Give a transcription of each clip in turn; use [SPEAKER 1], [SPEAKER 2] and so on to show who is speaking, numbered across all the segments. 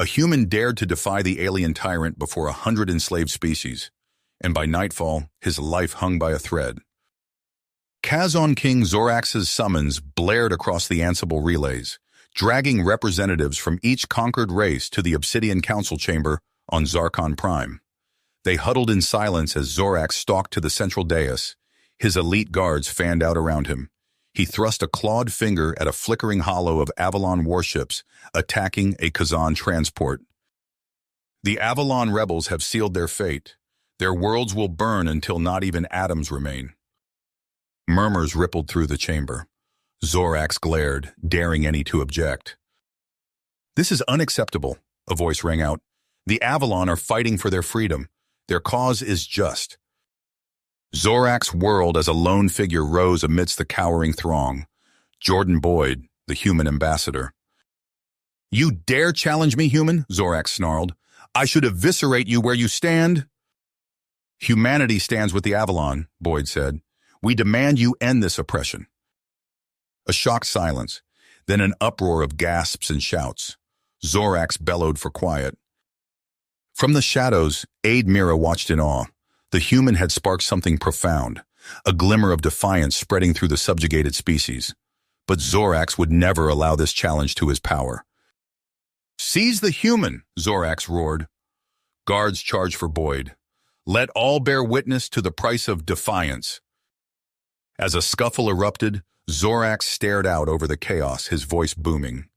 [SPEAKER 1] A human dared to defy the alien tyrant before 100 enslaved species, and by nightfall, his life hung by a thread. Kazon King Zorax's summons blared across the Ansible relays, dragging representatives from each conquered race to the Obsidian Council chamber on Zarkon Prime. They huddled in silence as Zorax stalked to the central dais. His elite guards fanned out around him. He thrust a clawed finger at a flickering hollow of Avalon warships attacking a Kazan transport. The Avalon rebels have sealed their fate. Their worlds will burn until not even atoms remain. Murmurs rippled through the chamber. Zorax glared, daring any to object. "This is unacceptable," a voice rang out. "The Avalon are fighting for their freedom. Their cause is just." Zorax whirled as a lone figure rose amidst the cowering throng. Jordan Boyd, the human ambassador. "You dare challenge me, human?" Zorax snarled. "I should eviscerate you where you stand." "Humanity stands with the Avalon," Boyd said. "We demand you end this oppression." A shocked silence, then an uproar of gasps and shouts. Zorax bellowed for quiet. From the shadows, Aide Mira watched in awe. The human had sparked something profound, a glimmer of defiance spreading through the subjugated species. But Zorax would never allow this challenge to his power. "Seize the human!" Zorax roared. Guards charged for Boyd. "Let all bear witness to the price of defiance." As a scuffle erupted, Zorax stared out over the chaos, his voice booming.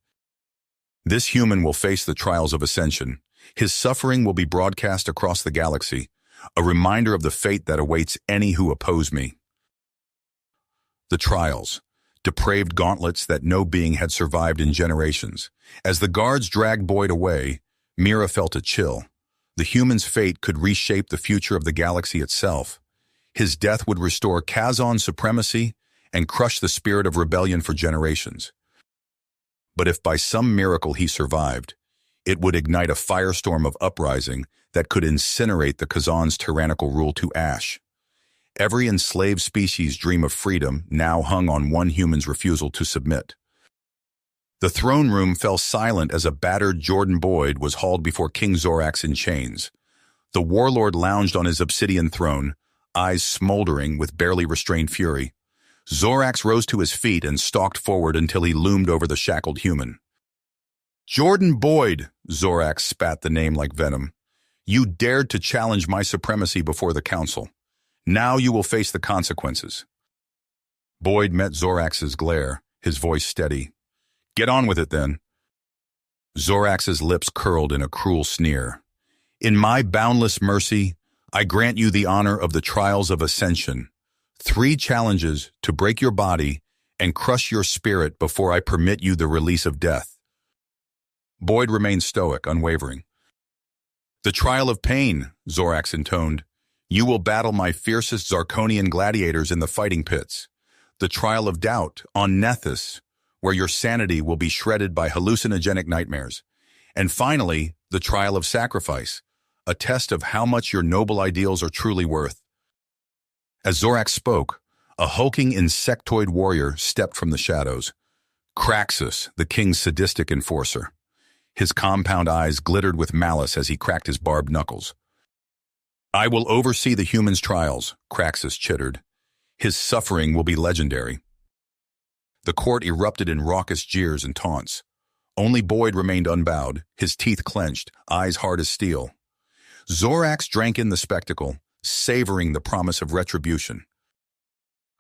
[SPEAKER 1] "This human will face the trials of ascension. His suffering will be broadcast across the galaxy, a reminder of the fate that awaits any who oppose me." The trials, depraved gauntlets that no being had survived in generations. As the guards dragged Boyd away, Mira felt a chill. The human's fate could reshape the future of the galaxy itself. His death would restore Kazon's supremacy and crush the spirit of rebellion for generations. But if by some miracle he survived, it would ignite a firestorm of uprising that could incinerate the Kazan's tyrannical rule to ash. Every enslaved species' dream of freedom now hung on one human's refusal to submit. The throne room fell silent as a battered Jordan Boyd was hauled before King Zorax in chains. The warlord lounged on his obsidian throne, eyes smoldering with barely restrained fury. Zorax rose to his feet and stalked forward until he loomed over the shackled human. "Jordan Boyd," Zorax spat the name like venom. "You dared to challenge my supremacy before the council. Now you will face the consequences." Boyd met Zorax's glare, his voice steady. "Get on with it, then." Zorax's lips curled in a cruel sneer. "In my boundless mercy, I grant you the honor of the trials of ascension. 3 challenges to break your body and crush your spirit before I permit you the release of death." Boyd remained stoic, unwavering. "The trial of pain," Zorax intoned. "You will battle my fiercest Zarkonian gladiators in the fighting pits. The trial of doubt on Nethys, where your sanity will be shredded by hallucinogenic nightmares. And finally, the trial of sacrifice, a test of how much your noble ideals are truly worth." As Zorax spoke, a hulking insectoid warrior stepped from the shadows. Craxus, the king's sadistic enforcer. His compound eyes glittered with malice as he cracked his barbed knuckles. "I will oversee the human's trials," Craxus chittered. "His suffering will be legendary." The court erupted in raucous jeers and taunts. Only Boyd remained unbowed, his teeth clenched, eyes hard as steel. Zorax drank in the spectacle, savoring the promise of retribution.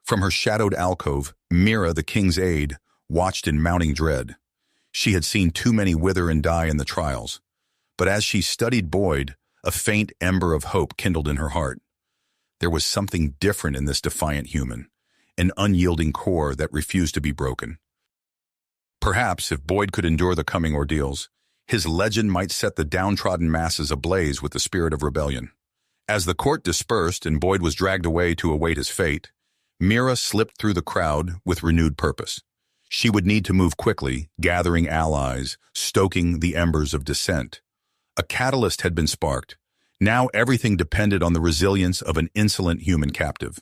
[SPEAKER 1] From her shadowed alcove, Mira, the king's aide, watched in mounting dread. She had seen too many wither and die in the trials. But as she studied Boyd, a faint ember of hope kindled in her heart. There was something different in this defiant human, an unyielding core that refused to be broken. Perhaps, if Boyd could endure the coming ordeals, his legend might set the downtrodden masses ablaze with the spirit of rebellion. As the court dispersed and Boyd was dragged away to await his fate, Mira slipped through the crowd with renewed purpose. She would need to move quickly, gathering allies, stoking the embers of dissent. A catalyst had been sparked. Now everything depended on the resilience of an insolent human captive.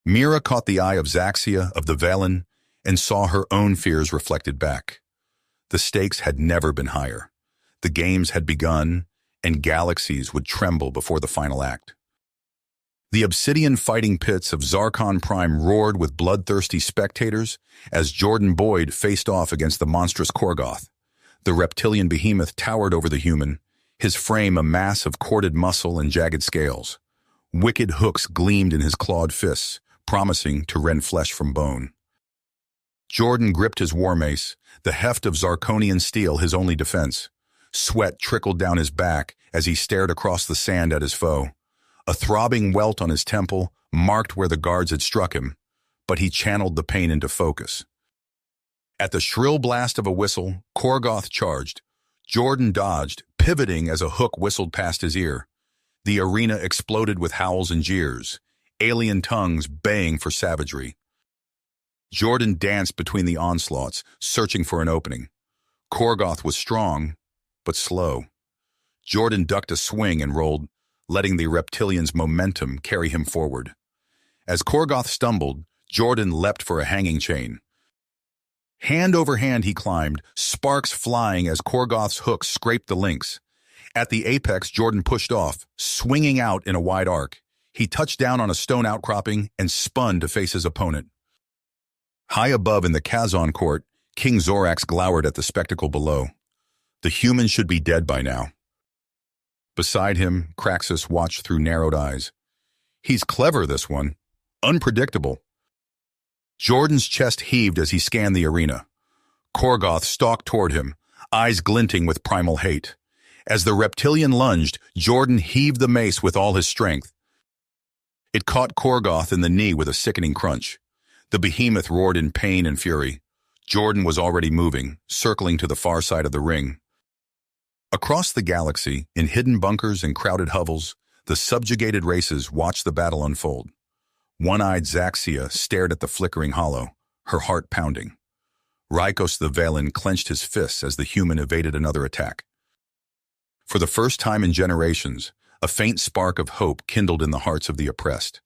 [SPEAKER 1] Mira caught the eye of Zaxia of the Velen and saw her own fears reflected back. The stakes had never been higher. The games had begun, and galaxies would tremble before the final act. The obsidian fighting pits of Zarkon Prime roared with bloodthirsty spectators as Jordan Boyd faced off against the monstrous Korgoth. The reptilian behemoth towered over the human, his frame a mass of corded muscle and jagged scales. Wicked hooks gleamed in his clawed fists, promising to rend flesh from bone. Jordan gripped his war mace, the heft of Zarkonian steel his only defense. Sweat trickled down his back as he stared across the sand at his foe. A throbbing welt on his temple marked where the guards had struck him, but he channeled the pain into focus. At the shrill blast of a whistle, Korgoth charged. Jordan dodged, pivoting as a hook whistled past his ear. The arena exploded with howls and jeers, alien tongues baying for savagery. Jordan danced between the onslaughts, searching for an opening. Korgoth was strong, but slow. Jordan ducked a swing and rolled, letting the reptilian's momentum carry him forward. As Korgoth stumbled, Jordan leapt for a hanging chain. Hand over hand he climbed, sparks flying as Korgoth's hooks scraped the links. At the apex, Jordan pushed off, swinging out in a wide arc. He touched down on a stone outcropping and spun to face his opponent. High above in the Kazan court, King Zorax glowered at the spectacle below. The human should be dead by now. Beside him, Kraxus watched through narrowed eyes. He's clever, this one. Unpredictable. Jordan's chest heaved as he scanned the arena. Korgoth stalked toward him, eyes glinting with primal hate. As the reptilian lunged, Jordan heaved the mace with all his strength. It caught Korgoth in the knee with a sickening crunch. The behemoth roared in pain and fury. Jordan was already moving, circling to the far side of the ring. Across the galaxy, in hidden bunkers and crowded hovels, the subjugated races watched the battle unfold. One-eyed Zaxia stared at the flickering hollow, her heart pounding. Rykos the Velen clenched his fists as the human evaded another attack. For the first time in generations, a faint spark of hope kindled in the hearts of the oppressed.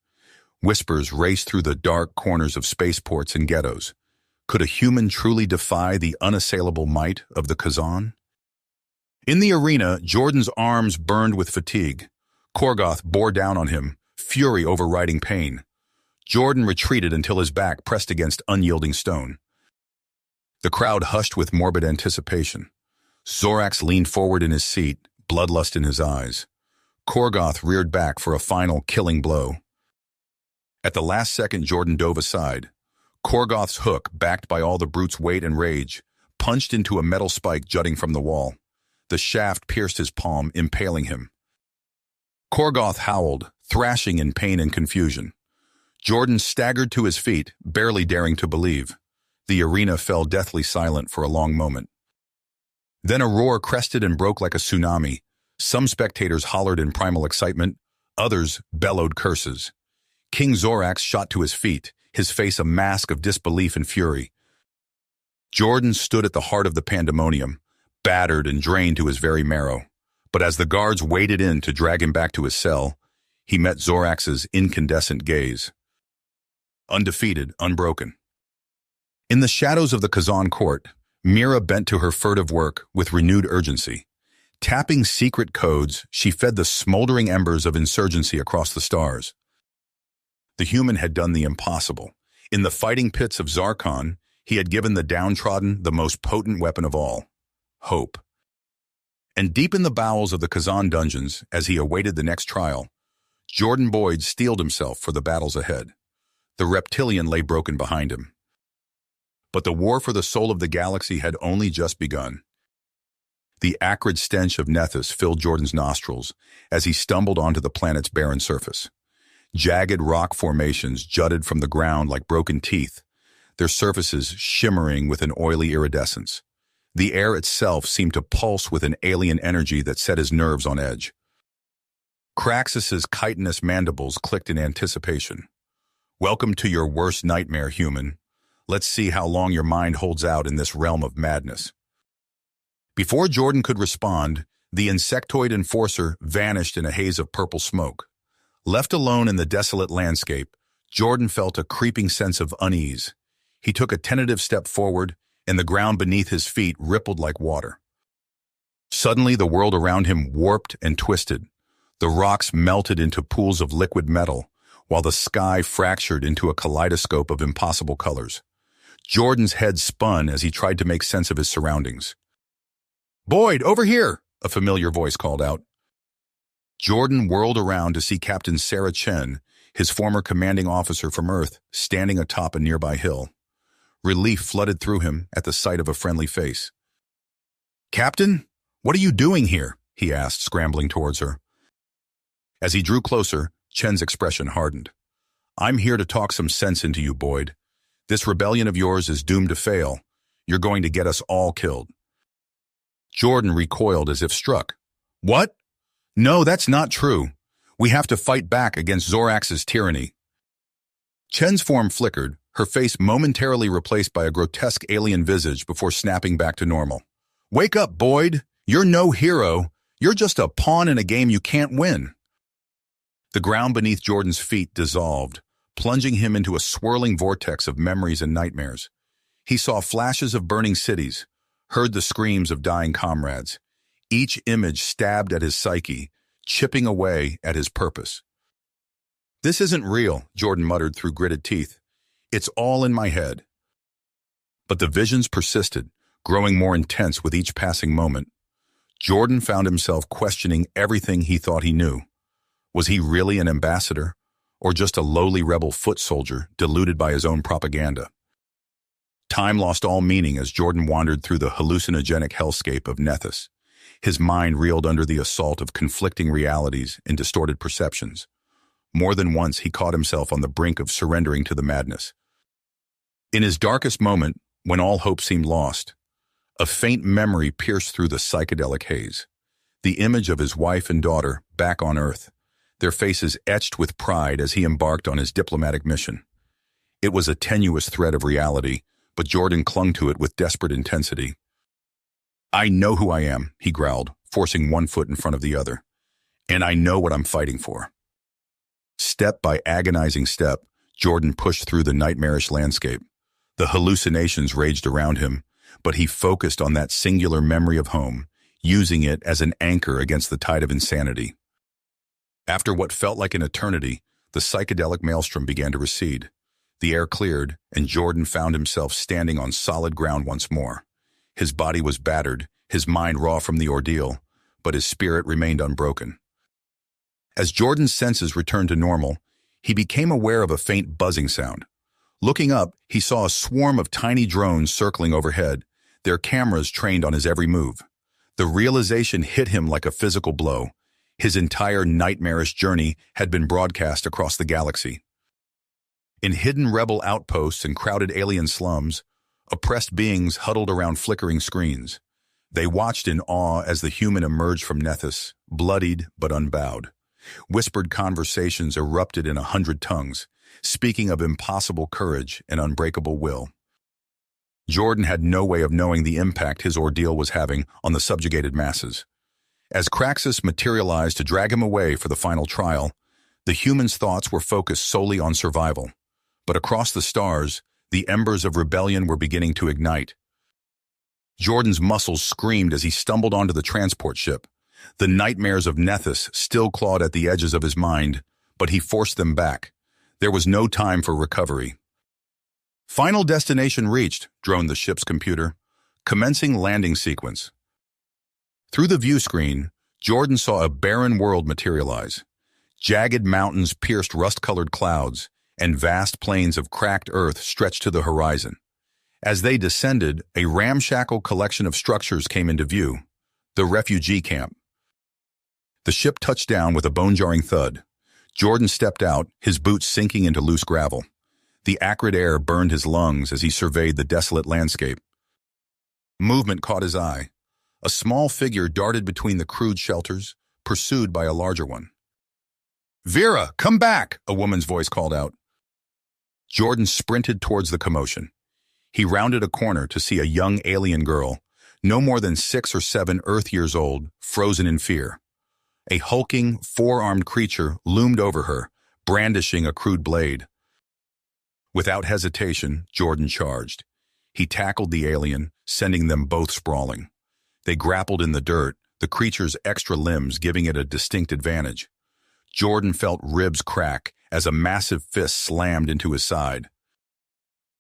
[SPEAKER 1] Whispers raced through the dark corners of spaceports and ghettos. Could a human truly defy the unassailable might of the Kazan? In the arena, Jordan's arms burned with fatigue. Korgoth bore down on him, fury overriding pain. Jordan retreated until his back pressed against unyielding stone. The crowd hushed with morbid anticipation. Zorax leaned forward in his seat, bloodlust in his eyes. Korgoth reared back for a final killing blow. At the last second, Jordan dove aside. Korgoth's hook, backed by all the brute's weight and rage, punched into a metal spike jutting from the wall. The shaft pierced his palm, impaling him. Korgoth howled, thrashing in pain and confusion. Jordan staggered to his feet, barely daring to believe. The arena fell deathly silent for a long moment. Then a roar crested and broke like a tsunami. Some spectators hollered in primal excitement, others bellowed curses. King Zorax shot to his feet, his face a mask of disbelief and fury. Jordan stood at the heart of the pandemonium, battered and drained to his very marrow. But as the guards waded in to drag him back to his cell, he met Zorax's incandescent gaze. Undefeated, unbroken. In the shadows of the Kazan court, Mira bent to her furtive work with renewed urgency. Tapping secret codes, she fed the smoldering embers of insurgency across the stars. The human had done the impossible. In the fighting pits of Zarkon, he had given the downtrodden the most potent weapon of all, hope. And deep in the bowels of the Kazan dungeons, as he awaited the next trial, Jordan Boyd steeled himself for the battles ahead. The reptilian lay broken behind him. But the war for the soul of the galaxy had only just begun. The acrid stench of Nethys filled Jordan's nostrils as he stumbled onto the planet's barren surface. Jagged rock formations jutted from the ground like broken teeth, their surfaces shimmering with an oily iridescence. The air itself seemed to pulse with an alien energy that set his nerves on edge. Kraxus's chitinous mandibles clicked in anticipation. Welcome to your worst nightmare, human. Let's see how long your mind holds out in this realm of madness. Before Jordan could respond, the insectoid enforcer vanished in a haze of purple smoke. Left alone in the desolate landscape, Jordan felt a creeping sense of unease. He took a tentative step forward, and the ground beneath his feet rippled like water. Suddenly, the world around him warped and twisted. The rocks melted into pools of liquid metal, while the sky fractured into a kaleidoscope of impossible colors. Jordan's head spun as he tried to make sense of his surroundings. "Boyd, over here!" a familiar voice called out. Jordan whirled around to see Captain Sarah Chen, his former commanding officer from Earth, standing atop a nearby hill. Relief flooded through him at the sight of a friendly face. "Captain, what are you doing here?" he asked, scrambling towards her. As he drew closer, Chen's expression hardened. "I'm here to talk some sense into you, Boyd. This rebellion of yours is doomed to fail. You're going to get us all killed." Jordan recoiled as if struck. "What? No, that's not true. We have to fight back against Zorax's tyranny." Chen's form flickered, her face momentarily replaced by a grotesque alien visage before snapping back to normal. "Wake up, Boyd! You're no hero. You're just a pawn in a game you can't win." The ground beneath Jordan's feet dissolved, plunging him into a swirling vortex of memories and nightmares. He saw flashes of burning cities, heard the screams of dying comrades. Each image stabbed at his psyche, chipping away at his purpose. "This isn't real," Jordan muttered through gritted teeth. "It's all in my head." But the visions persisted, growing more intense with each passing moment. Jordan found himself questioning everything he thought he knew. Was he really an ambassador, or just a lowly rebel foot soldier deluded by his own propaganda? Time lost all meaning as Jordan wandered through the hallucinogenic hellscape of Nethys. His mind reeled under the assault of conflicting realities and distorted perceptions. More than once, he caught himself on the brink of surrendering to the madness. In his darkest moment, when all hope seemed lost, a faint memory pierced through the psychedelic haze. The image of his wife and daughter back on Earth, their faces etched with pride as he embarked on his diplomatic mission. It was a tenuous thread of reality, but Jordan clung to it with desperate intensity. "I know who I am," he growled, forcing one foot in front of the other. "And I know what I'm fighting for." Step by agonizing step, Jordan pushed through the nightmarish landscape. The hallucinations raged around him, but he focused on that singular memory of home, using it as an anchor against the tide of insanity. After what felt like an eternity, the psychedelic maelstrom began to recede. The air cleared, and Jordan found himself standing on solid ground once more. His body was battered, his mind raw from the ordeal, but his spirit remained unbroken. As Jordan's senses returned to normal, he became aware of a faint buzzing sound. Looking up, he saw a swarm of tiny drones circling overhead, their cameras trained on his every move. The realization hit him like a physical blow. His entire nightmarish journey had been broadcast across the galaxy. In hidden rebel outposts and crowded alien slums, oppressed beings huddled around flickering screens. They watched in awe as the human emerged from Nethys, bloodied but unbowed. Whispered conversations erupted in 100 tongues, speaking of impossible courage and unbreakable will. Jordan had no way of knowing the impact his ordeal was having on the subjugated masses. As Craxus materialized to drag him away for the final trial, the humans' thoughts were focused solely on survival. But across the stars, the embers of rebellion were beginning to ignite. Jordan's muscles screamed as he stumbled onto the transport ship. The nightmares of Nethys still clawed at the edges of his mind, but he forced them back. There was no time for recovery. "Final destination reached," droned the ship's computer. "Commencing landing sequence." Through the view screen, Jordan saw a barren world materialize. Jagged mountains pierced rust-colored clouds, and vast plains of cracked earth stretched to the horizon. As they descended, a ramshackle collection of structures came into view. The refugee camp. The ship touched down with a bone-jarring thud. Jordan stepped out, his boots sinking into loose gravel. The acrid air burned his lungs as he surveyed the desolate landscape. Movement caught his eye. A small figure darted between the crude shelters, pursued by a larger one. "Vera, come back!" a woman's voice called out. Jordan sprinted towards the commotion. He rounded a corner to see a young alien girl, no more than 6 or 7 Earth years old, frozen in fear. A hulking, four-armed creature loomed over her, brandishing a crude blade. Without hesitation, Jordan charged. He tackled the alien, sending them both sprawling. They grappled in the dirt, the creature's extra limbs giving it a distinct advantage. Jordan felt ribs crack as a massive fist slammed into his side.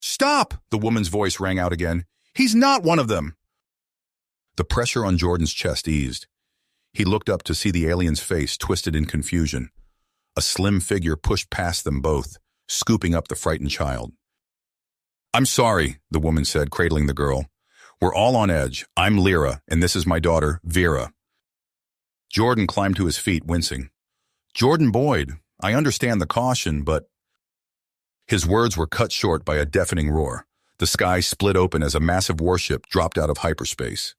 [SPEAKER 1] "Stop!" the woman's voice rang out again. "He's not one of them!" The pressure on Jordan's chest eased. He looked up to see the alien's face twisted in confusion. A slim figure pushed past them both, scooping up the frightened child. "I'm sorry," the woman said, cradling the girl. "We're all on edge. I'm Lyra, and this is my daughter, Vera." Jordan climbed to his feet, wincing. "Jordan Boyd, I understand the caution, but—" His words were cut short by a deafening roar. The sky split open as a massive warship dropped out of hyperspace.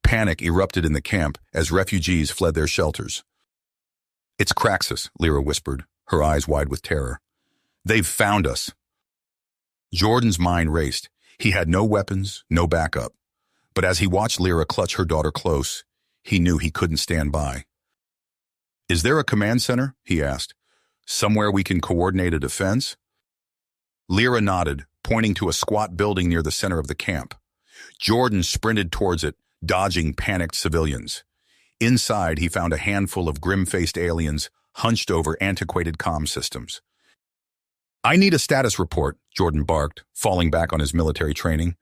[SPEAKER 1] Panic erupted in the camp as refugees fled their shelters. "It's Craxus," Lyra whispered, her eyes wide with terror. "They've found us." Jordan's mind raced. He had no weapons, no backup. But as he watched Lyra clutch her daughter close, he knew he couldn't stand by. "Is there a command center?" he asked. "Somewhere we can coordinate a defense?" Lyra nodded, pointing to a squat building near the center of the camp. Jordan sprinted towards it, dodging panicked civilians. Inside, he found a handful of grim-faced aliens hunched over antiquated comm systems. "I need a status report," Jordan barked, falling back on his military training.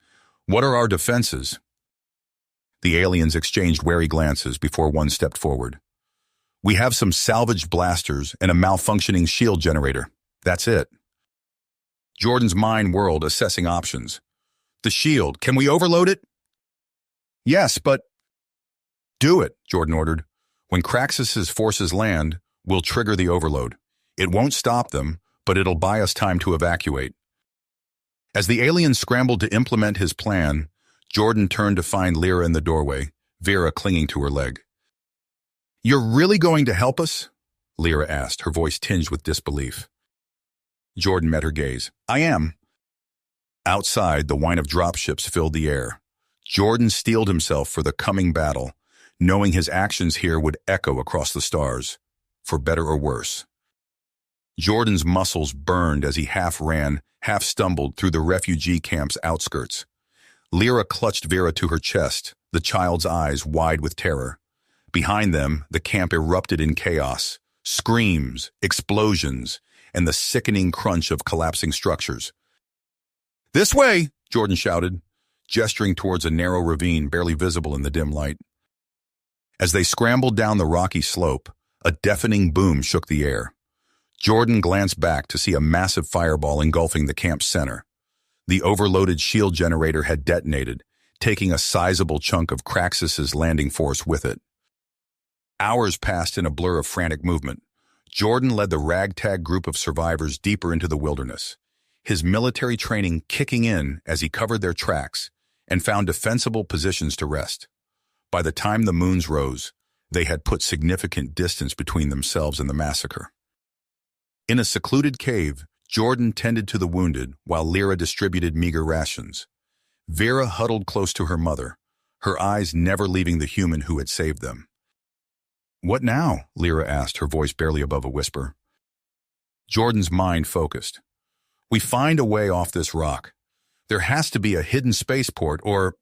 [SPEAKER 1] "What are our defenses?" The aliens exchanged wary glances before one stepped forward. "We have some salvaged blasters and a malfunctioning shield generator. That's it." Jordan's mind whirled, assessing options. "The shield, can we overload it?" "Yes, but—" "Do it," Jordan ordered. "When Craxus's forces land, we'll trigger the overload. It won't stop them, but it'll buy us time to evacuate." As the aliens scrambled to implement his plan, Jordan turned to find Lyra in the doorway, Vera clinging to her leg. "You're really going to help us?" Lyra asked, her voice tinged with disbelief. Jordan met her gaze. "I am." Outside, the whine of dropships filled the air. Jordan steeled himself for the coming battle, knowing his actions here would echo across the stars, for better or worse. Jordan's muscles burned as he half ran, half stumbled through the refugee camp's outskirts. Lyra clutched Vera to her chest, the child's eyes wide with terror. Behind them, the camp erupted in chaos, screams, explosions, and the sickening crunch of collapsing structures. "This way!" Jordan shouted, gesturing towards a narrow ravine barely visible in the dim light. As they scrambled down the rocky slope, a deafening boom shook the air. Jordan glanced back to see a massive fireball engulfing the camp's center. The overloaded shield generator had detonated, taking a sizable chunk of Craxus's landing force with it. Hours passed in a blur of frantic movement. Jordan led the ragtag group of survivors deeper into the wilderness, his military training kicking in as he covered their tracks and found defensible positions to rest. By the time the moons rose, they had put significant distance between themselves and the massacre. In a secluded cave, Jordan tended to the wounded while Lyra distributed meager rations. Vera huddled close to her mother, her eyes never leaving the human who had saved them. "What now?" Lyra asked, her voice barely above a whisper. Jordan's mind focused. "We find a way off this rock. There has to be a hidden spaceport or—"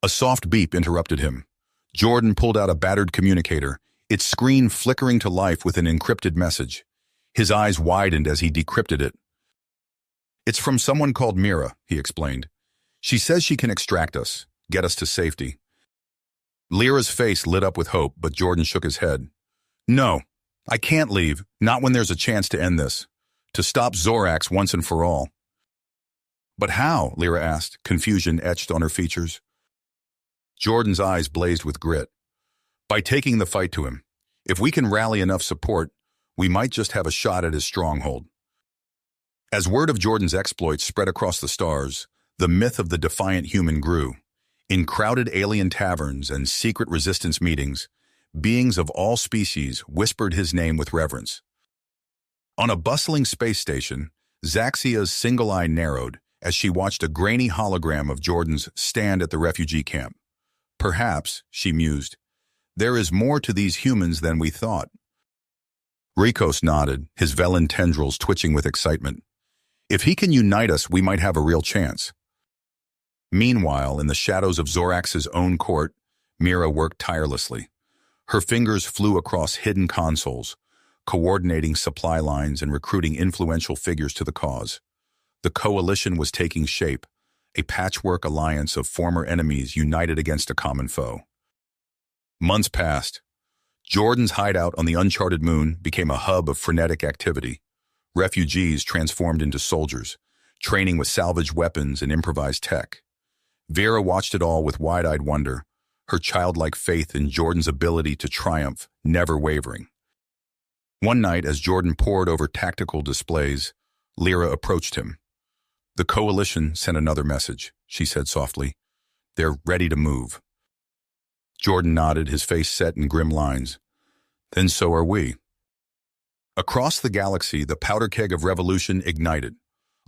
[SPEAKER 1] A soft beep interrupted him. Jordan pulled out a battered communicator, its screen flickering to life with an encrypted message. His eyes widened as he decrypted it. "It's from someone called Mira," he explained. "She says she can extract us, get us to safety." Lyra's face lit up with hope, but Jordan shook his head. "No, I can't leave, not when there's a chance to end this, to stop Zorax once and for all." "But how?" Lyra asked, confusion etched on her features. Jordan's eyes blazed with grit. "By taking the fight to him. If we can rally enough support, we might just have a shot at his stronghold." As word of Jordan's exploits spread across the stars, the myth of the defiant human grew. In crowded alien taverns and secret resistance meetings, beings of all species whispered his name with reverence. On a bustling space station, Zaxia's single eye narrowed as she watched a grainy hologram of Jordan's stand at the refugee camp. "Perhaps," she mused, "there is more to these humans than we thought." Rikos nodded, his velen tendrils twitching with excitement. "If he can unite us, we might have a real chance." Meanwhile, in the shadows of Zorax's own court, Mira worked tirelessly. Her fingers flew across hidden consoles, coordinating supply lines and recruiting influential figures to the cause. The coalition was taking shape, a patchwork alliance of former enemies united against a common foe. Months passed. Jordan's hideout on the uncharted moon became a hub of frenetic activity. Refugees transformed into soldiers, training with salvaged weapons and improvised tech. Vera watched it all with wide-eyed wonder, her childlike faith in Jordan's ability to triumph never wavering. One night, as Jordan pored over tactical displays, Lyra approached him. "The coalition sent another message," she said softly. "They're ready to move." Jordan nodded, his face set in grim lines. "Then so are we." Across the galaxy, the powder keg of revolution ignited.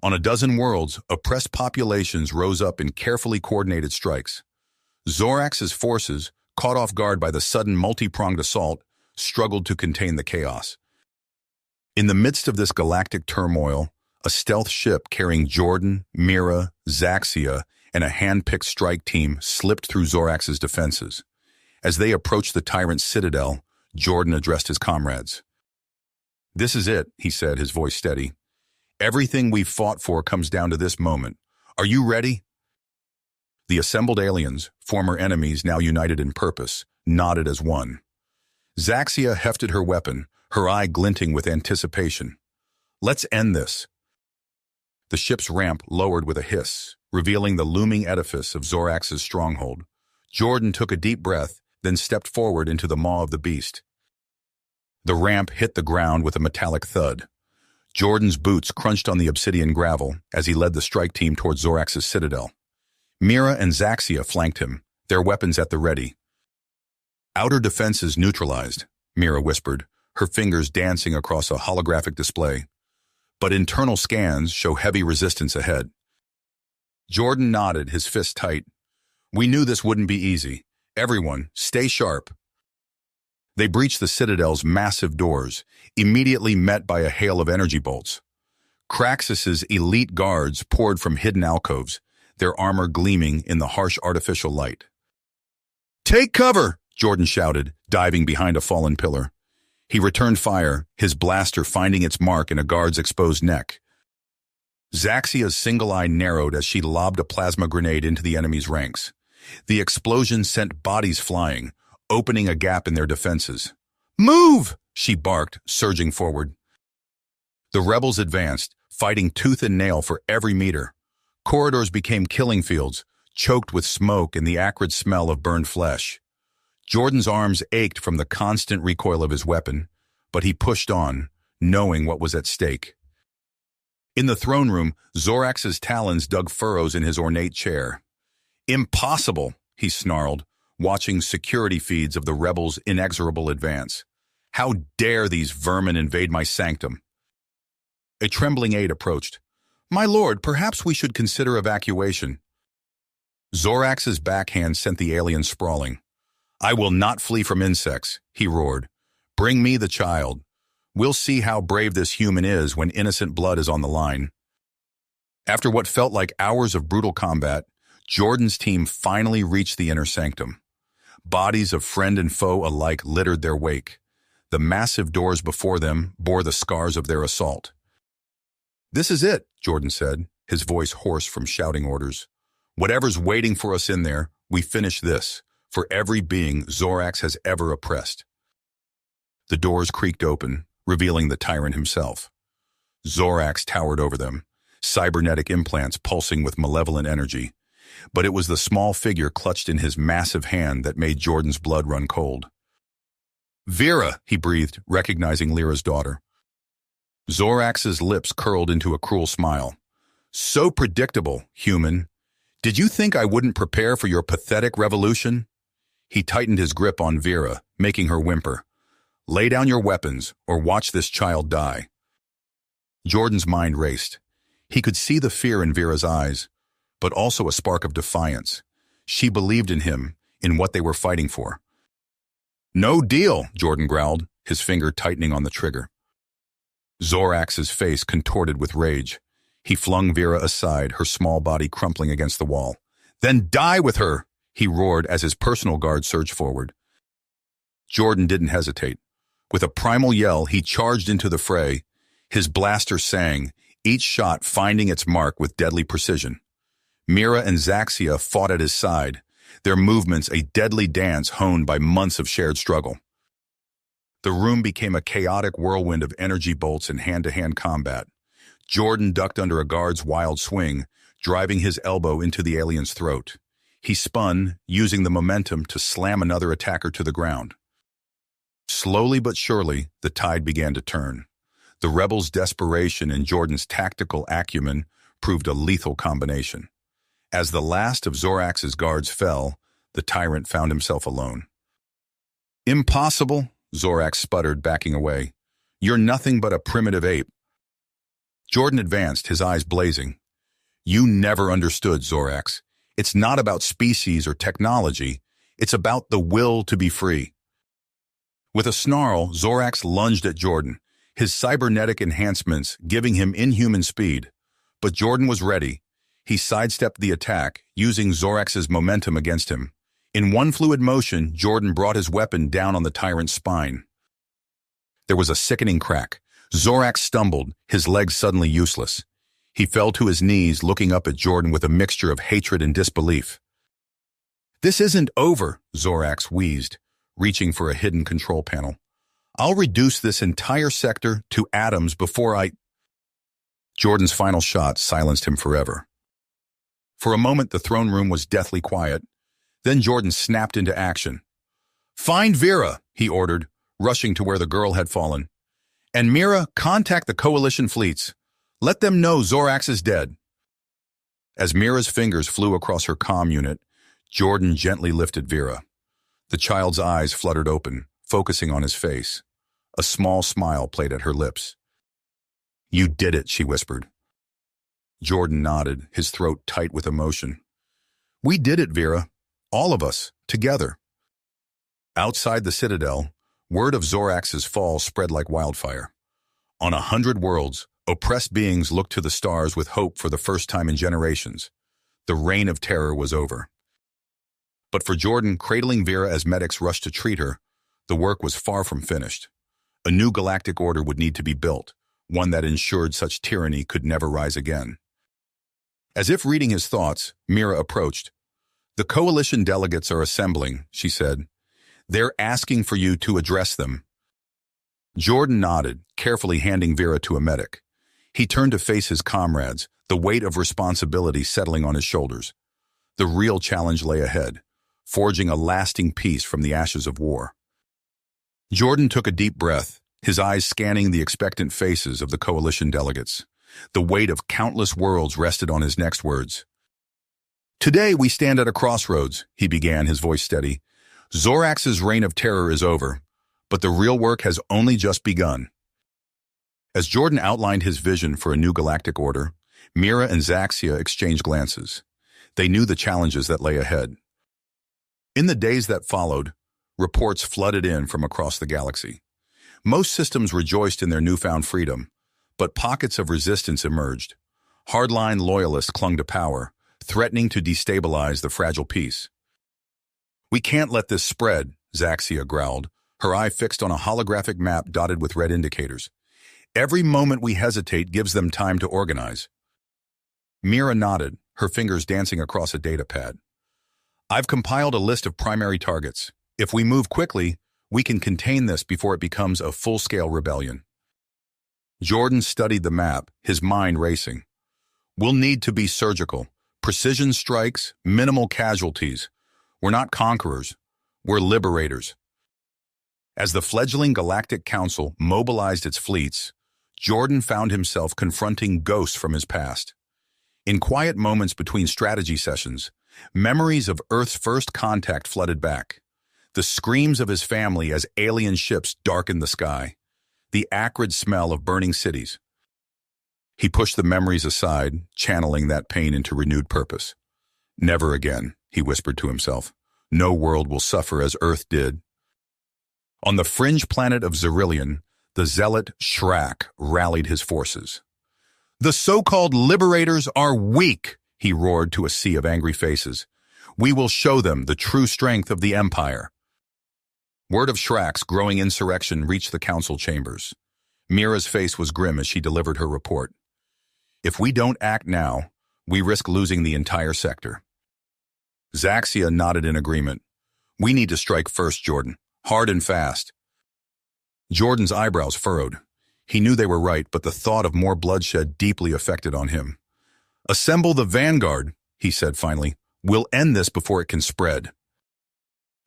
[SPEAKER 1] On a dozen worlds, oppressed populations rose up in carefully coordinated strikes. Zorax's forces, caught off guard by the sudden multi-pronged assault, struggled to contain the chaos. In the midst of this galactic turmoil, a stealth ship carrying Jordan, Mira, Zaxia, and a hand-picked strike team slipped through Zorax's defenses. As they approached the tyrant's citadel, Jordan addressed his comrades. "This is it," he said, his voice steady. "Everything we've fought for comes down to this moment. Are you ready?" The assembled aliens, former enemies now united in purpose, nodded as one. Zaxia hefted her weapon, her eye glinting with anticipation. "Let's end this." The ship's ramp lowered with a hiss, revealing the looming edifice of Zorax's stronghold. Jordan took a deep breath, then stepped forward into the maw of the beast. The ramp hit the ground with a metallic thud. Jordan's boots crunched on the obsidian gravel as he led the strike team towards Zorax's citadel. Mira and Zaxia flanked him, their weapons at the ready. "Outer defenses neutralized," Mira whispered, her fingers dancing across a holographic display. "But internal scans show heavy resistance ahead." Jordan nodded, his fist tight. "We knew this wouldn't be easy. Everyone, stay sharp." They breached the citadel's massive doors, immediately met by a hail of energy bolts. Craxus's elite guards poured from hidden alcoves, their armor gleaming in the harsh artificial light. "Take cover!" Jordan shouted, diving behind a fallen pillar. He returned fire, his blaster finding its mark in a guard's exposed neck. Zaxia's single eye narrowed as she lobbed a plasma grenade into the enemy's ranks. The explosion sent bodies flying, opening a gap in their defenses. "Move!" she barked, surging forward. The rebels advanced, fighting tooth and nail for every meter. Corridors became killing fields, choked with smoke and the acrid smell of burned flesh. Jordan's arms ached from the constant recoil of his weapon, but he pushed on, knowing what was at stake. In the throne room, Zorax's talons dug furrows in his ornate chair. "Impossible," he snarled, watching security feeds of the rebels' inexorable advance. "How dare these vermin invade my sanctum?" A trembling aide approached. "My lord, perhaps we should consider evacuation." Zorax's backhand sent the alien sprawling. "I will not flee from insects," he roared. "Bring me the child. We'll see how brave this human is when innocent blood is on the line." After what felt like hours of brutal combat, Jordan's team finally reached the inner sanctum. Bodies of friend and foe alike littered their wake. The massive doors before them bore the scars of their assault. "This is it," Jordan said, his voice hoarse from shouting orders. "Whatever's waiting for us in there, we finish this, for every being Zorax has ever oppressed." The doors creaked open, revealing the tyrant himself. Zorax towered over them, cybernetic implants pulsing with malevolent energy. But it was the small figure clutched in his massive hand that made Jordan's blood run cold. "Vera," he breathed, recognizing Lyra's daughter. Zorax's lips curled into a cruel smile. "So predictable, human. Did you think I wouldn't prepare for your pathetic revolution?" He tightened his grip on Vera, making her whimper. "Lay down your weapons, or watch this child die." Jordan's mind raced. He could see the fear in Vera's eyes, but also a spark of defiance. She believed in him, in what they were fighting for. "No deal," Jordan growled, his finger tightening on the trigger. Zorax's face contorted with rage. He flung Vera aside, her small body crumpling against the wall. "Then die with her!" he roared as his personal guard surged forward. Jordan didn't hesitate. With a primal yell, he charged into the fray. His blaster sang, each shot finding its mark with deadly precision. Mira and Zaxia fought at his side, their movements a deadly dance honed by months of shared struggle. The room became a chaotic whirlwind of energy bolts and hand-to-hand combat. Jordan ducked under a guard's wild swing, driving his elbow into the alien's throat. He spun, using the momentum to slam another attacker to the ground. Slowly but surely, the tide began to turn. The rebels' desperation and Jordan's tactical acumen proved a lethal combination. As the last of Zorax's guards fell, the tyrant found himself alone. "Impossible," Zorax sputtered, backing away. "You're nothing but a primitive ape." Jordan advanced, his eyes blazing. "You never understood, Zorax. It's not about species or technology. It's about the will to be free." With a snarl, Zorax lunged at Jordan, his cybernetic enhancements giving him inhuman speed. But Jordan was ready. He sidestepped the attack, using Zorax's momentum against him. In one fluid motion, Jordan brought his weapon down on the tyrant's spine. There was a sickening crack. Zorax stumbled, his legs suddenly useless. He fell to his knees, looking up at Jordan with a mixture of hatred and disbelief. "This isn't over," Zorax wheezed, reaching for a hidden control panel. "I'll reduce this entire sector to atoms before I—" Jordan's final shot silenced him forever. For a moment, the throne room was deathly quiet. Then Jordan snapped into action. "Find Vera," he ordered, rushing to where the girl had fallen. "And Mira, contact the Coalition fleets. Let them know Zorax is dead." As Mira's fingers flew across her comm unit, Jordan gently lifted Vera. The child's eyes fluttered open, focusing on his face. A small smile played at her lips. "You did it," she whispered. Jordan nodded, his throat tight with emotion. "We did it, Vera. All of us, together." Outside the Citadel, word of Zorax's fall spread like wildfire. On 100 worlds, oppressed beings looked to the stars with hope for the first time in generations. The reign of terror was over. But for Jordan, cradling Vera as medics rushed to treat her, the work was far from finished. A new galactic order would need to be built, one that ensured such tyranny could never rise again. As if reading his thoughts, Mira approached. "The Coalition delegates are assembling," she said. "They're asking for you to address them." Jordan nodded, carefully handing Vera to a medic. He turned to face his comrades, the weight of responsibility settling on his shoulders. The real challenge lay ahead, forging a lasting peace from the ashes of war. Jordan took a deep breath, his eyes scanning the expectant faces of the Coalition delegates. The weight of countless worlds rested on his next words. "Today we stand at a crossroads," he began, his voice steady. "Zorax's reign of terror is over, but the real work has only just begun." As Jordan outlined his vision for a new galactic order, Mira and Zaxia exchanged glances. They knew the challenges that lay ahead. In the days that followed, reports flooded in from across the galaxy. Most systems rejoiced in their newfound freedom, but pockets of resistance emerged. Hardline loyalists clung to power, threatening to destabilize the fragile peace. "We can't let this spread," Zaxia growled, her eye fixed on a holographic map dotted with red indicators. "Every moment we hesitate gives them time to organize." Mira nodded, her fingers dancing across a data pad. "I've compiled a list of primary targets. If we move quickly, we can contain this before it becomes a full-scale rebellion." Jordan studied the map, his mind racing. "We'll need to be surgical. Precision strikes, minimal casualties. We're not conquerors. We're liberators." As the fledgling Galactic Council mobilized its fleets, Jordan found himself confronting ghosts from his past. In quiet moments between strategy sessions, memories of Earth's first contact flooded back. The screams of his family as alien ships darkened the sky. The acrid smell of burning cities. He pushed the memories aside, channeling that pain into renewed purpose. "Never again," he whispered to himself. "No world will suffer as Earth did." On the fringe planet of Xerillion, the zealot Shrak rallied his forces. "The so-called liberators are weak," he roared to a sea of angry faces. We will show them the true strength of the Empire. Word of Shrak's growing insurrection reached the council chambers. Mira's face was grim as she delivered her report. If we don't act now, we risk losing the entire sector. Zaxia nodded in agreement. We need to strike first, Jordan. Hard and fast. Jordan's eyebrows furrowed. He knew they were right, but the thought of more bloodshed deeply affected on him. Assemble the vanguard, he said finally. We'll end this before it can spread.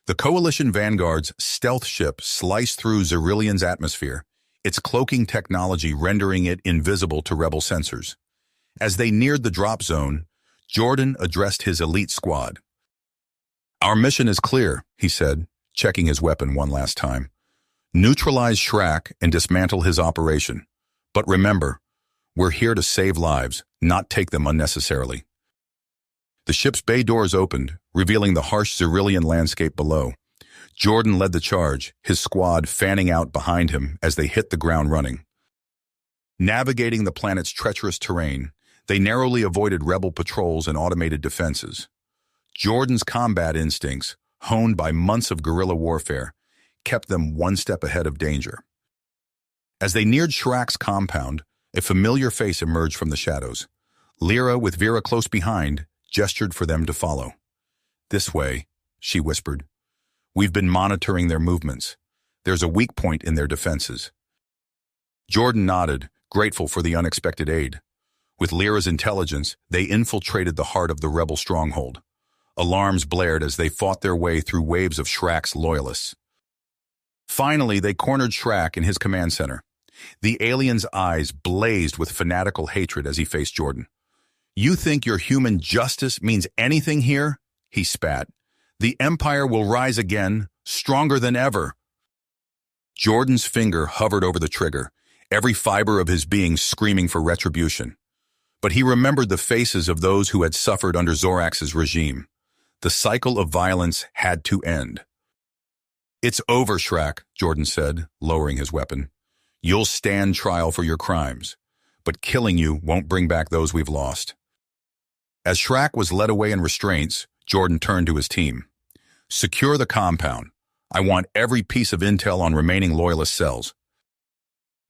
[SPEAKER 1] The Coalition Vanguard's stealth ship sliced through Xerilian's atmosphere, its cloaking technology rendering it invisible to rebel sensors. As they neared the drop zone, Jordan addressed his elite squad. Our mission is clear, he said, checking his weapon one last time. Neutralize Shrak and dismantle his operation. But remember, we're here to save lives, not take them unnecessarily. The ship's bay doors opened, revealing the harsh Xerilian landscape below. Jordan led the charge, his squad fanning out behind him as they hit the ground running. Navigating the planet's treacherous terrain, they narrowly avoided rebel patrols and automated defenses. Jordan's combat instincts, honed by months of guerrilla warfare, kept them one step ahead of danger. As they neared Shrak's compound, a familiar face emerged from the shadows. Lyra, with Vera close behind, gestured for them to follow. This way, she whispered. We've been monitoring their movements. There's a weak point in their defenses. Jordan nodded, grateful for the unexpected aid. With Lyra's intelligence, they infiltrated the heart of the rebel stronghold. Alarms blared as they fought their way through waves of Shrak's loyalists. Finally, they cornered Shrak in his command center. The alien's eyes blazed with fanatical hatred as he faced Jordan. You think your human justice means anything here? He spat. The Empire will rise again, stronger than ever. Jordan's finger hovered over the trigger, every fiber of his being screaming for retribution. But he remembered the faces of those who had suffered under Zorax's regime. The cycle of violence had to end. It's over, Shrak, Jordan said, lowering his weapon. You'll stand trial for your crimes, but killing you won't bring back those we've lost. As Shrak was led away in restraints, Jordan turned to his team. Secure the compound. I want every piece of intel on remaining loyalist cells.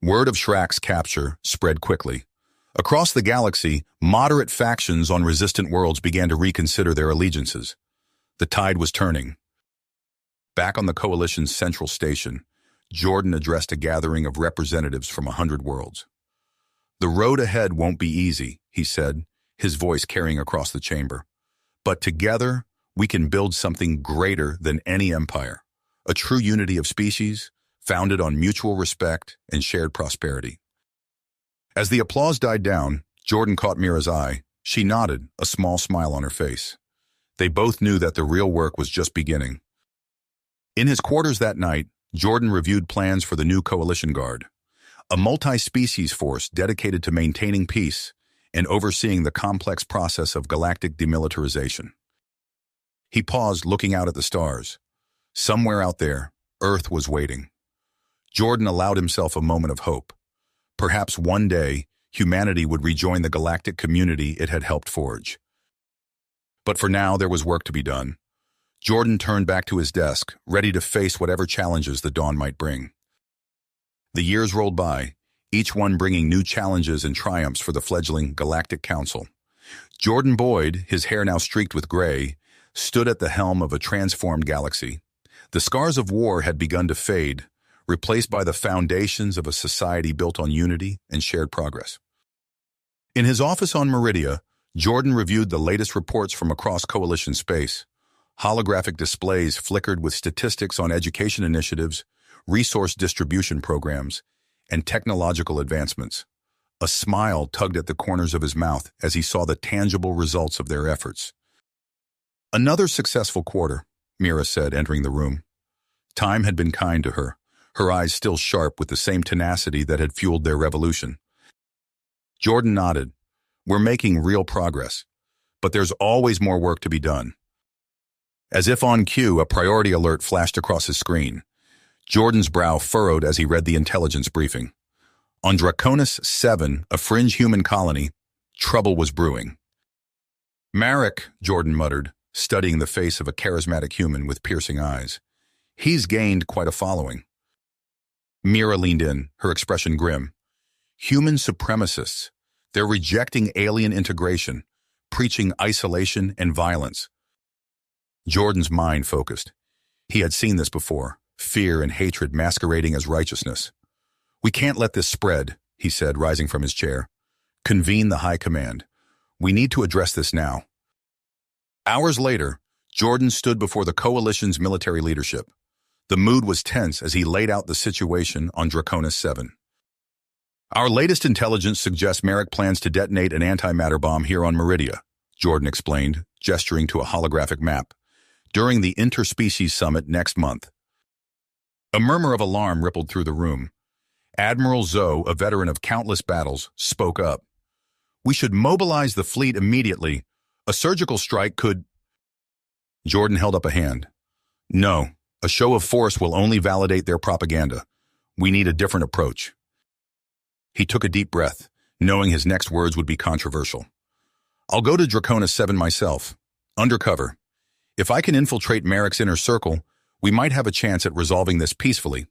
[SPEAKER 1] Word of Shrak's capture spread quickly. Across the galaxy, moderate factions on resistant worlds began to reconsider their allegiances. The tide was turning. Back on the Coalition's central station, Jordan addressed a gathering of representatives from 100 worlds. The road ahead won't be easy, he said, his voice carrying across the chamber. But together, we can build something greater than any empire, a true unity of species, founded on mutual respect and shared prosperity. As the applause died down, Jordan caught Mira's eye. She nodded, a small smile on her face. They both knew that the real work was just beginning. In his quarters that night, Jordan reviewed plans for the new Coalition Guard, a multi-species force dedicated to maintaining peace and overseeing the complex process of galactic demilitarization. He paused, looking out at the stars. Somewhere out there, Earth was waiting. Jordan allowed himself a moment of hope. Perhaps one day, humanity would rejoin the galactic community it had helped forge. But for now, there was work to be done. Jordan turned back to his desk, ready to face whatever challenges the dawn might bring. The years rolled by, each one bringing new challenges and triumphs for the fledgling Galactic Council. Jordan Boyd, his hair now streaked with gray, stood at the helm of a transformed galaxy. The scars of war had begun to fade, replaced by the foundations of a society built on unity and shared progress. In his office on Meridia, Jordan reviewed the latest reports from across Coalition space. Holographic displays flickered with statistics on education initiatives, resource distribution programs, and technological advancements. A smile tugged at the corners of his mouth as he saw the tangible results of their efforts. Another successful quarter, Mira said, entering the room. Time had been kind to her, her eyes still sharp with the same tenacity that had fueled their revolution. Jordan nodded. We're making real progress, but there's always more work to be done. As if on cue, a priority alert flashed across his screen. Jordan's brow furrowed as he read the intelligence briefing. On Draconis 7, a fringe human colony, trouble was brewing. Marek, Jordan muttered, studying the face of a charismatic human with piercing eyes. He's gained quite a following. Mira leaned in, her expression grim. Human supremacists. They're rejecting alien integration, preaching isolation and violence. Jordan's mind focused. He had seen this before, fear and hatred masquerading as righteousness. We can't let this spread, he said, rising from his chair. Convene the high command. We need to address this now. Hours later, Jordan stood before the coalition's military leadership. The mood was tense as he laid out the situation on Draconis 7. Our latest intelligence suggests Merrick plans to detonate an antimatter bomb here on Meridia, Jordan explained, gesturing to a holographic map, during the Interspecies Summit next month. A murmur of alarm rippled through the room. Admiral Zoe, a veteran of countless battles, spoke up. We should mobilize the fleet immediately. A surgical strike could... Jordan held up a hand. No, a show of force will only validate their propaganda. We need a different approach. He took a deep breath, knowing his next words would be controversial. I'll go to Draconis 7 myself, undercover. If I can infiltrate Merrick's inner circle, we might have a chance at resolving this peacefully.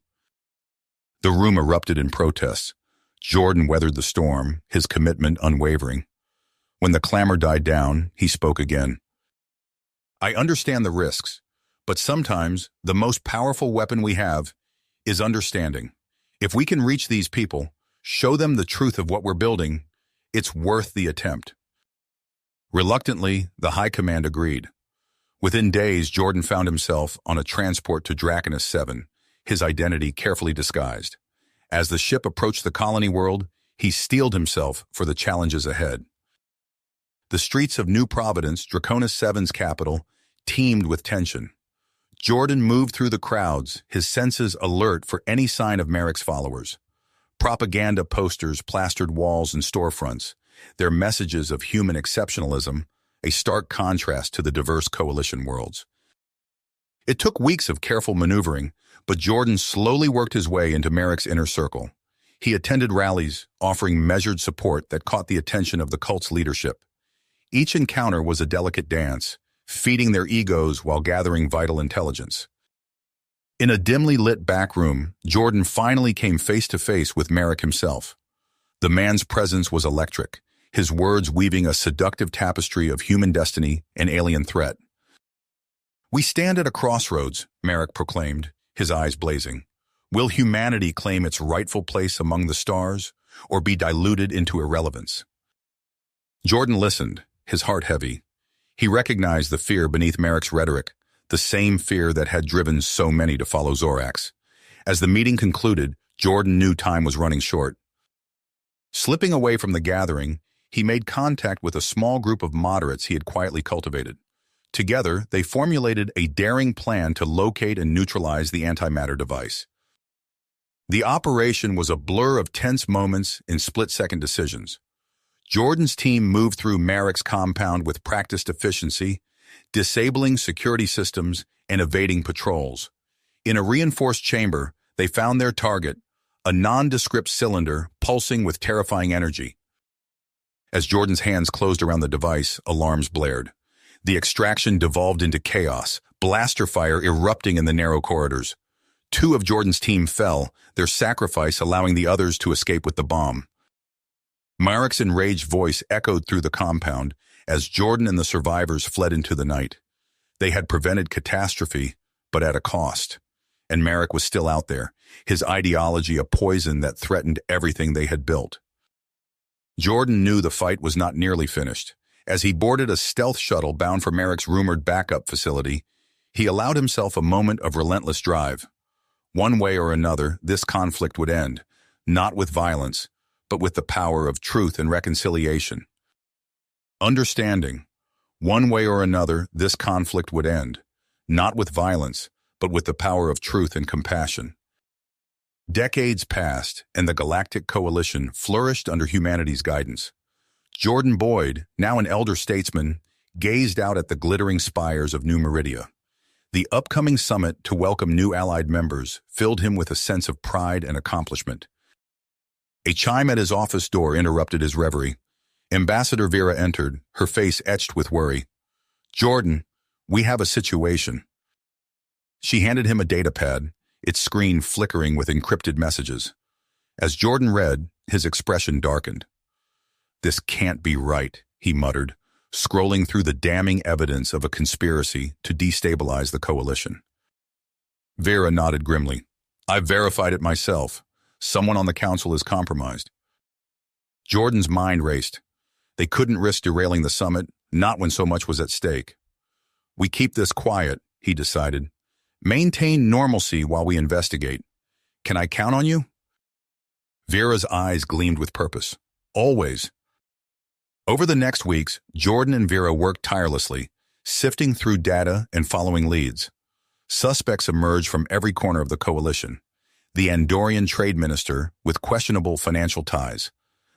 [SPEAKER 1] The room erupted in protests. Jordan weathered the storm, his commitment unwavering. When the clamor died down, he spoke again. I understand the risks, but sometimes the most powerful weapon we have is understanding. If we can reach these people, show them the truth of what we're building, it's worth the attempt. Reluctantly, the High Command agreed. Within days, Jordan found himself on a transport to Draconis 7, his identity carefully disguised. As the ship approached the colony world, he steeled himself for the challenges ahead. The streets of New Providence, Draconis 7's capital, teemed with tension. Jordan moved through the crowds, his senses alert for any sign of Merrick's followers. Propaganda posters plastered walls and storefronts, their messages of human exceptionalism, a stark contrast to the diverse coalition worlds. It took weeks of careful maneuvering, but Jordan slowly worked his way into Merrick's inner circle. He attended rallies, offering measured support that caught the attention of the cult's leadership. Each encounter was a delicate dance, feeding their egos while gathering vital intelligence. In a dimly lit back room, Jordan finally came face to face with Merrick himself. The man's presence was electric, his words weaving a seductive tapestry of human destiny and alien threat. We stand at a crossroads, Merrick proclaimed, his eyes blazing. Will humanity claim its rightful place among the stars, or be diluted into irrelevance? Jordan listened, his heart heavy. He recognized the fear beneath Merrick's rhetoric, the same fear that had driven so many to follow Zorax. As the meeting concluded, Jordan knew time was running short. Slipping away from the gathering, he made contact with a small group of moderates he had quietly cultivated. Together, they formulated a daring plan to locate and neutralize the antimatter device. The operation was a blur of tense moments and split-second decisions. Jordan's team moved through Merrick's compound with practiced efficiency, disabling security systems and evading patrols. In a reinforced chamber, they found their target, a nondescript cylinder pulsing with terrifying energy. As Jordan's hands closed around the device, alarms blared. The extraction devolved into chaos, blaster fire erupting in the narrow corridors. 2 of Jordan's team fell, their sacrifice allowing the others to escape with the bomb. Merrick's enraged voice echoed through the compound as Jordan and the survivors fled into the night. They had prevented catastrophe, but at a cost. And Merrick was still out there, his ideology a poison that threatened everything they had built. Jordan knew the fight was not nearly finished. As he boarded a stealth shuttle bound for Merrick's rumored backup facility, he allowed himself a moment of relentless drive. One way or another, this conflict would end, not with violence, but with the power of truth and reconciliation. Understanding. One way or another, this conflict would end, not with violence, but with the power of truth and compassion. Decades passed, and the Galactic Coalition flourished under humanity's guidance. Jordan Boyd, now an elder statesman, gazed out at the glittering spires of New Meridia. The upcoming summit to welcome new allied members filled him with a sense of pride and accomplishment. A chime at his office door interrupted his reverie. Ambassador Vera entered, her face etched with worry. "Jordan, We have a situation. She handed him a data pad, its screen flickering with encrypted messages. As Jordan read, his expression darkened. "This can't be right," he muttered, scrolling through the damning evidence of a conspiracy to destabilize the coalition. Vera nodded grimly. "I've verified it myself. Someone on the council is compromised." Jordan's mind raced. They couldn't risk derailing the summit, not when so much was at stake. "We keep this quiet," he decided. "Maintain normalcy while we investigate. Can I count on you?" Vera's eyes gleamed with purpose. "Always." Over the next weeks, Jordan and Vera worked tirelessly, sifting through data and following leads. Suspects emerged from every corner of the coalition. The Andorian trade minister, with questionable financial ties.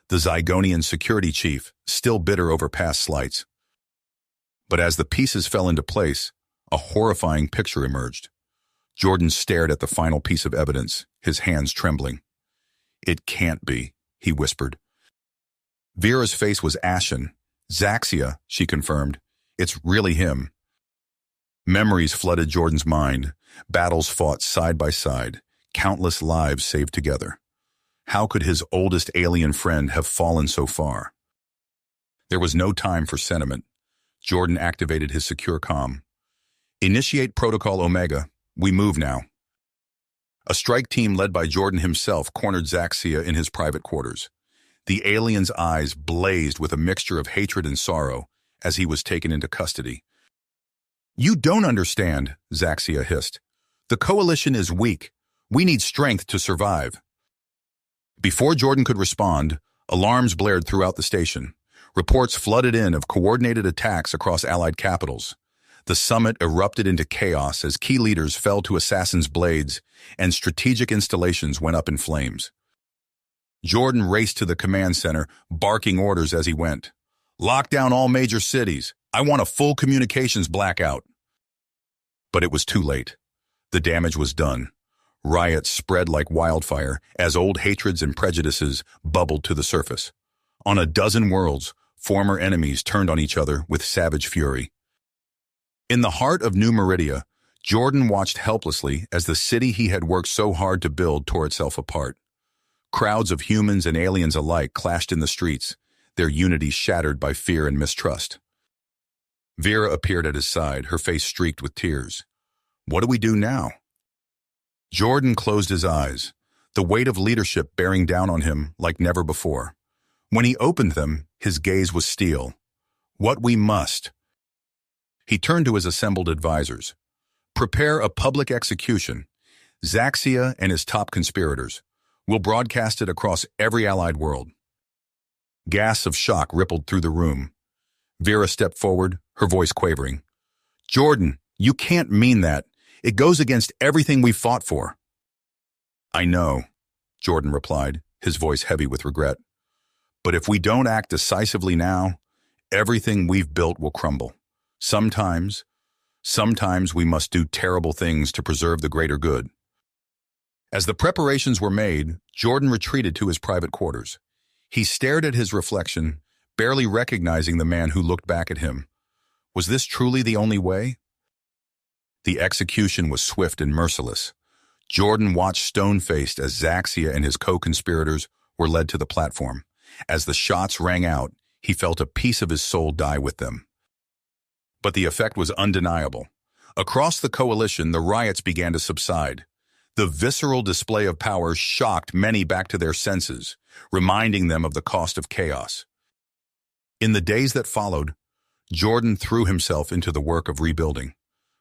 [SPEAKER 1] The Zygonian security chief, still bitter over past slights. But as the pieces fell into place, a horrifying picture emerged. Jordan stared at the final piece of evidence, his hands trembling. "It can't be," he whispered. Vera's face was ashen. "Zaxia," she confirmed. "It's really him." Memories flooded Jordan's mind, battles fought side by side, countless lives saved together. How could his oldest alien friend have fallen so far? There was no time for sentiment. Jordan activated his secure comm. "Initiate Protocol Omega. We move now." A strike team led by Jordan himself cornered Zaxia in his private quarters. The alien's eyes blazed with a mixture of hatred and sorrow as he was taken into custody. "You don't understand," Zaxia hissed. "The coalition is weak. We need strength to survive." Before Jordan could respond, alarms blared throughout the station. Reports flooded in of coordinated attacks across allied capitals. The summit erupted into chaos as key leaders fell to assassins' blades and strategic installations went up in flames. Jordan raced to the command center, barking orders as he went. "Lock down all major cities. I want a full communications blackout." But it was too late. The damage was done. Riots spread like wildfire as old hatreds and prejudices bubbled to the surface. On a dozen worlds, former enemies turned on each other with savage fury. In the heart of New Meridia, Jordan watched helplessly as the city he had worked so hard to build tore itself apart. Crowds of humans and aliens alike clashed in the streets, their unity shattered by fear and mistrust. Vera appeared at his side, her face streaked with tears. "What do we do now?" Jordan closed his eyes, the weight of leadership bearing down on him like never before. When he opened them, his gaze was steel. "What we must." He turned to his assembled advisors. "Prepare a public execution. Zaxia and his top conspirators. We'll broadcast it across every allied world." Gasps of shock rippled through the room. Vera stepped forward, her voice quavering. "Jordan, you can't mean that. It goes against everything we've fought for." "I know," Jordan replied, his voice heavy with regret. "But if we don't act decisively now, everything we've built will crumble. Sometimes we must do terrible things to preserve the greater good." As the preparations were made, Jordan retreated to his private quarters. He stared at his reflection, barely recognizing the man who looked back at him. Was this truly the only way? The execution was swift and merciless. Jordan watched stone-faced as Zaxia and his co-conspirators were led to the platform. As the shots rang out, he felt a piece of his soul die with them. But the effect was undeniable. Across the coalition, the riots began to subside. The visceral display of power shocked many back to their senses, reminding them of the cost of chaos. In the days that followed, Jordan threw himself into the work of rebuilding,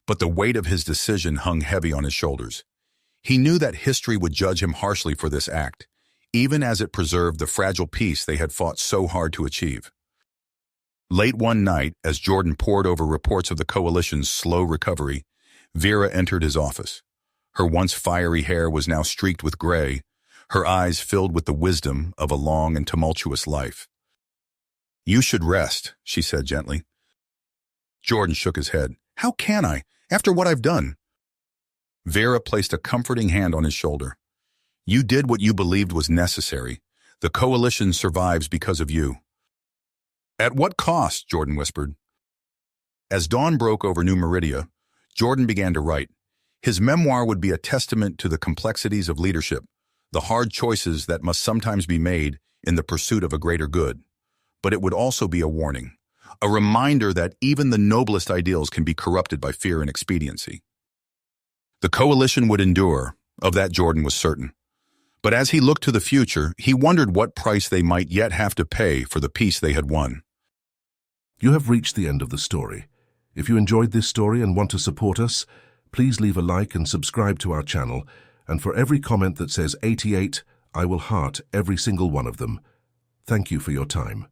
[SPEAKER 1] but the weight of his decision hung heavy on his shoulders. He knew that history would judge him harshly for this act, even as it preserved the fragile peace they had fought so hard to achieve. Late one night, as Jordan pored over reports of the coalition's slow recovery, Vera entered his office. Her once fiery hair was now streaked with gray, her eyes filled with the wisdom of a long and tumultuous life. "You should rest," she said gently. Jordan shook his head. "How can I, after what I've done?" Vera placed a comforting hand on his shoulder. "You did what you believed was necessary. The coalition survives because of you." "At what cost?" Jordan whispered. As dawn broke over New Meridia, Jordan began to write. His memoir would be a testament to the complexities of leadership, the hard choices that must sometimes be made in the pursuit of a greater good. But it would also be a warning, a reminder that even the noblest ideals can be corrupted by fear and expediency. The coalition would endure, of that Jordan was certain. But as he looked to the future, he wondered what price they might yet have to pay for the peace they had won.
[SPEAKER 2] You have reached the end of the story. If you enjoyed this story and want to support us, please leave a like and subscribe to our channel, and for every comment that says 88, I will heart every single one of them. Thank you for your time.